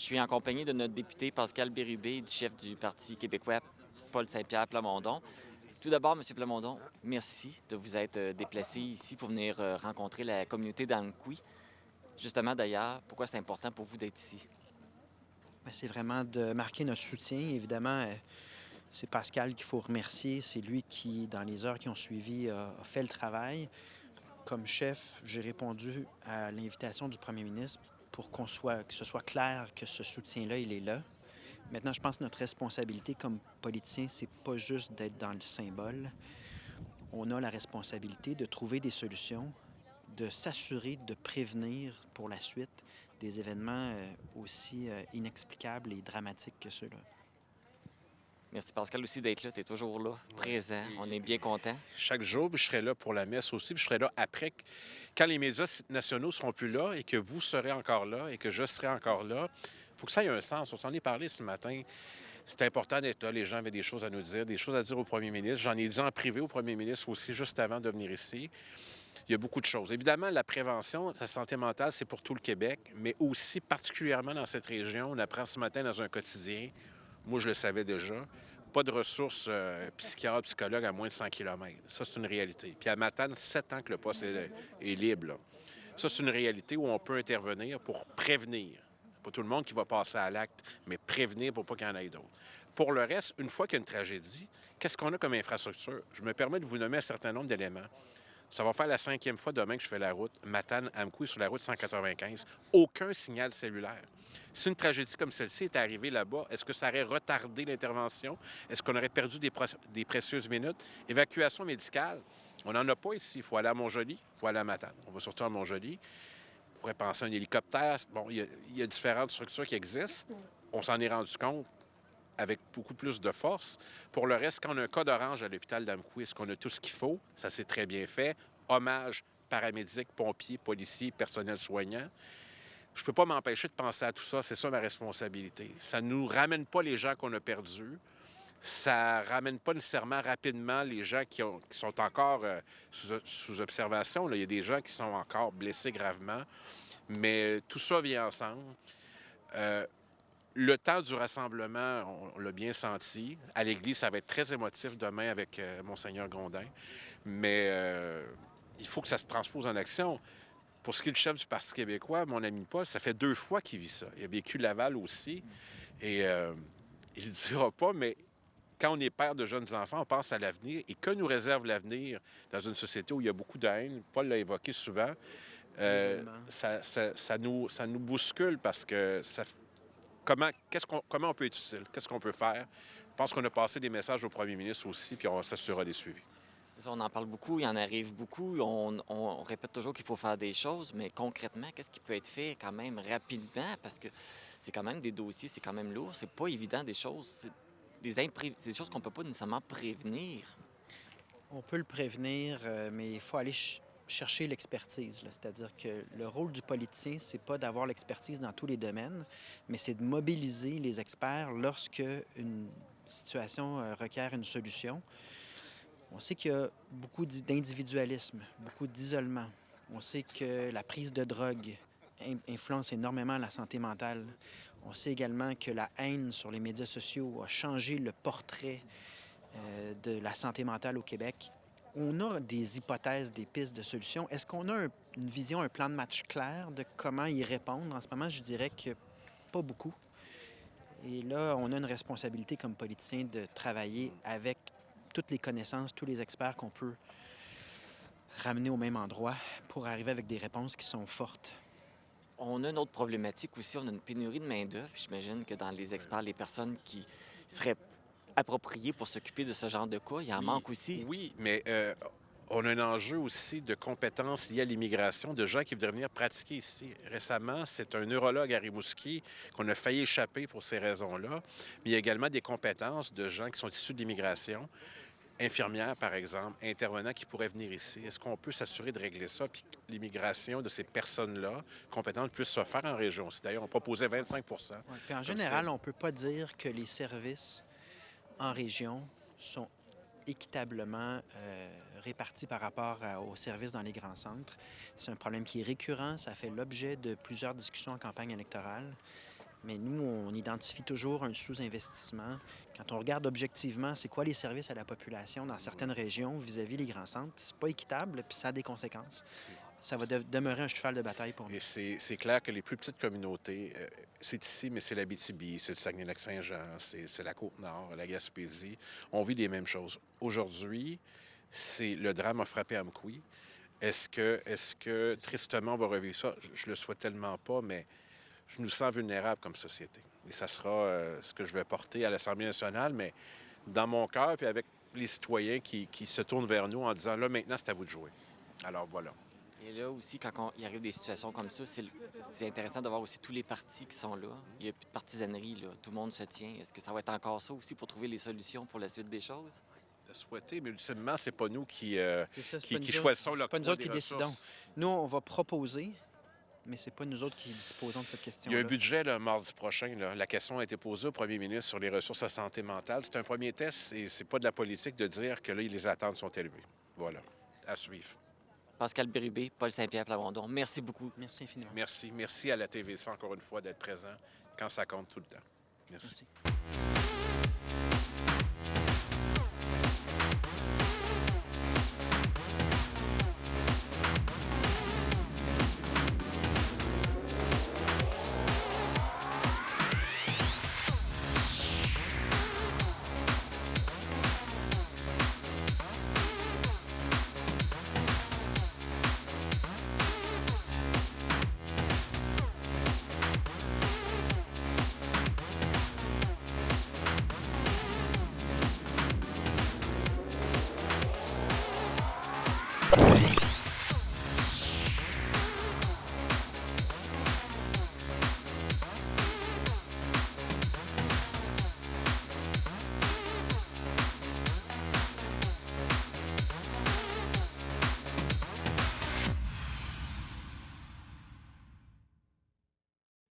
suis en compagnie de notre député Pascal Bérubé et du chef du Parti québécois, Paul Saint-Pierre Plamondon. Tout d'abord, M. Plamondon, merci de vous être déplacé ici pour venir rencontrer la communauté d'Amqui. Justement, d'ailleurs, pourquoi c'est important pour vous d'être ici? Ben, c'est vraiment de marquer notre soutien. Évidemment, c'est Pascal qu'il faut remercier. C'est lui qui, dans les heures qui ont suivi, a fait le travail. Comme chef, j'ai répondu à l'invitation du premier ministre pour que ce soit clair que ce soutien-là, il est là. Maintenant, je pense que notre responsabilité comme politicien, c'est pas juste d'être dans le symbole. On a la responsabilité de trouver des solutions, de s'assurer de prévenir pour la suite des événements aussi inexplicables et dramatiques que ceux-là. Merci Pascal aussi d'être là. Tu es toujours là, Ouais. présent. On est bien content. Chaque jour, puis je serai là pour la messe aussi, puis je serai là après, quand les médias nationaux seront plus là et que vous serez encore là et que je serai encore là. Il faut que ça ait un sens. On s'en est parlé ce matin. C'est important d'être là. Les gens avaient des choses à nous dire, des choses à dire au premier ministre. J'en ai dit en privé au premier ministre aussi, juste avant de venir ici. Il y a beaucoup de choses. Évidemment, la prévention, la santé mentale, c'est pour tout le Québec, mais aussi particulièrement dans cette région. On apprend ce matin dans un quotidien, moi je le savais déjà, pas de ressources psychiatres, psychologues à moins de 100 km. Ça, c'est une réalité. Puis à Matane, 7 ans que le poste est libre. Là. Ça, c'est une réalité où on peut intervenir pour prévenir. Pas tout le monde qui va passer à l'acte, mais prévenir pour pas qu'il y en ait d'autres. Pour le reste, une fois qu'il y a une tragédie, qu'est-ce qu'on a comme infrastructure? Je me permets de vous nommer un certain nombre d'éléments. Ça va faire la 5e fois demain que je fais la route Matane-Amqui sur la route 195. Aucun signal cellulaire. Si une tragédie comme celle-ci est arrivée là-bas, est-ce que ça aurait retardé l'intervention? Est-ce qu'on aurait perdu des précieuses minutes? Évacuation médicale, on n'en a pas ici. Il faut aller à Montjoly, il faut aller à Matane. On va sortir à Montjoly. On pourrait penser à un hélicoptère. Bon, il y a différentes structures qui existent. On s'en est rendu compte avec beaucoup plus de force. Pour le reste, quand on a un cas d'orange à l'hôpital d'Amqui, est-ce qu'on a tout ce qu'il faut? Ça s'est très bien fait. Hommage paramédics, pompiers, policiers, personnel soignant. Je ne peux pas m'empêcher de penser à tout ça. C'est ça ma responsabilité. Ça ne nous ramène pas les gens qu'on a perdus. Ça ne ramène pas nécessairement rapidement les gens qui sont encore sous observation. Là, il y a des gens qui sont encore blessés gravement. Mais tout ça vient ensemble. Le temps du rassemblement, on l'a bien senti. À l'Église, ça va être très émotif demain avec Monseigneur Grondin. Mais il faut que ça se transpose en action. Pour ce qui est du chef du Parti québécois, mon ami Paul, ça fait 2 fois qu'il vit ça. Il a vécu Laval aussi. Et il ne le dira pas, mais quand on est père de jeunes enfants, on pense à l'avenir. Et que nous réserve l'avenir dans une société où il y a beaucoup de haine? Paul l'a évoqué souvent. L'isolement. Ça nous bouscule parce que comment on peut être utile? Qu'est-ce qu'on peut faire? Je pense qu'on a passé des messages au premier ministre aussi, puis on s'assurera des suivis. C'est ça, on en parle beaucoup, il en arrive beaucoup. On répète toujours qu'il faut faire des choses, mais concrètement, qu'est-ce qui peut être fait quand même rapidement? Parce que c'est quand même des dossiers, c'est quand même lourd. C'est pas évident des choses. C'est des choses qu'on peut pas nécessairement prévenir. On peut le prévenir, mais il faut aller chercher l'expertise, là. C'est-à-dire que le rôle du politicien, c'est pas d'avoir l'expertise dans tous les domaines, mais c'est de mobiliser les experts lorsque une situation requiert une solution. On sait qu'il y a beaucoup d'individualisme, beaucoup d'isolement. On sait que la prise de drogue influence énormément la santé mentale. On sait également que la haine sur les médias sociaux a changé le portrait de la santé mentale au Québec. On a des hypothèses, des pistes de solutions. Est-ce qu'on a une vision, un plan de match clair de comment y répondre? En ce moment, je dirais que pas beaucoup. Et là, on a une responsabilité comme politicien de travailler avec toutes les connaissances, tous les experts qu'on peut ramener au même endroit pour arriver avec des réponses qui sont fortes. On a une autre problématique aussi, on a une pénurie de main-d'œuvre. J'imagine que dans les experts, les personnes qui seraient appropriées pour s'occuper de ce genre de cas, il en manque aussi. Oui, mais on a un enjeu aussi de compétences liées à l'immigration, de gens qui voudraient venir pratiquer ici. Récemment, c'est un neurologue à Rimouski qu'on a failli échapper pour ces raisons-là. Mais il y a également des compétences de gens qui sont issus de l'immigration, infirmières, par exemple, intervenants qui pourraient venir ici. Est-ce qu'on peut s'assurer de régler ça, puis que l'immigration de ces personnes-là, compétentes, puisse se faire en région? D'ailleurs, on proposait 25 Ouais. Puis en comme général, cible. on ne peut pas dire que les services en région sont équitablement répartis par rapport aux services dans les grands centres. C'est un problème qui est récurrent. Ça fait l'objet de plusieurs discussions en campagne électorale. Mais nous, on identifie toujours un sous-investissement. Quand on regarde objectivement, c'est quoi les services à la population dans certaines régions vis-à-vis les grands centres, c'est pas équitable, puis ça a des conséquences. Ça va demeurer un cheval de bataille pour nous. Et c'est clair que les plus petites communautés, c'est ici, mais c'est l'Abitibi, c'est le Saguenay-Lac-Saint-Jean, c'est la Côte-Nord, la Gaspésie. On vit les mêmes choses. Aujourd'hui, le drame a frappé Amqui. Est-ce que tristement, on va revivre ça? Je le souhaite tellement pas, mais je nous sens vulnérables comme société. Et ça sera ce que je vais porter à l'Assemblée nationale, mais dans mon cœur, puis avec les citoyens qui se tournent vers nous en disant, là, maintenant, c'est à vous de jouer. Alors, voilà. Et là aussi, quand il arrive des situations comme ça, c'est intéressant de voir aussi tous les partis qui sont là. Il n'y a plus de partisanerie, là. Tout le monde se tient. Est-ce que ça va être encore ça aussi pour trouver les solutions pour la suite des choses? De souhaiter, mais ultimement, c'est pas nous qui C'est ça, qui choisissons c'est pas nous autres qui des décidons. ressources. Nous, on va proposer, mais c'est pas nous autres qui disposons de cette Il y a question-là. un budget là, mardi prochain. Là. La question a été posée au premier ministre sur les ressources à santé mentale. C'est un premier test et c'est pas de la politique de dire que là, les attentes sont élevées. Voilà. À suivre. Pascal Bérubé, Paul Saint-Pierre Plamondon, merci beaucoup. Merci infiniment. Merci. Merci à la TVC encore une fois d'être présent quand ça compte tout le temps. Merci. Merci.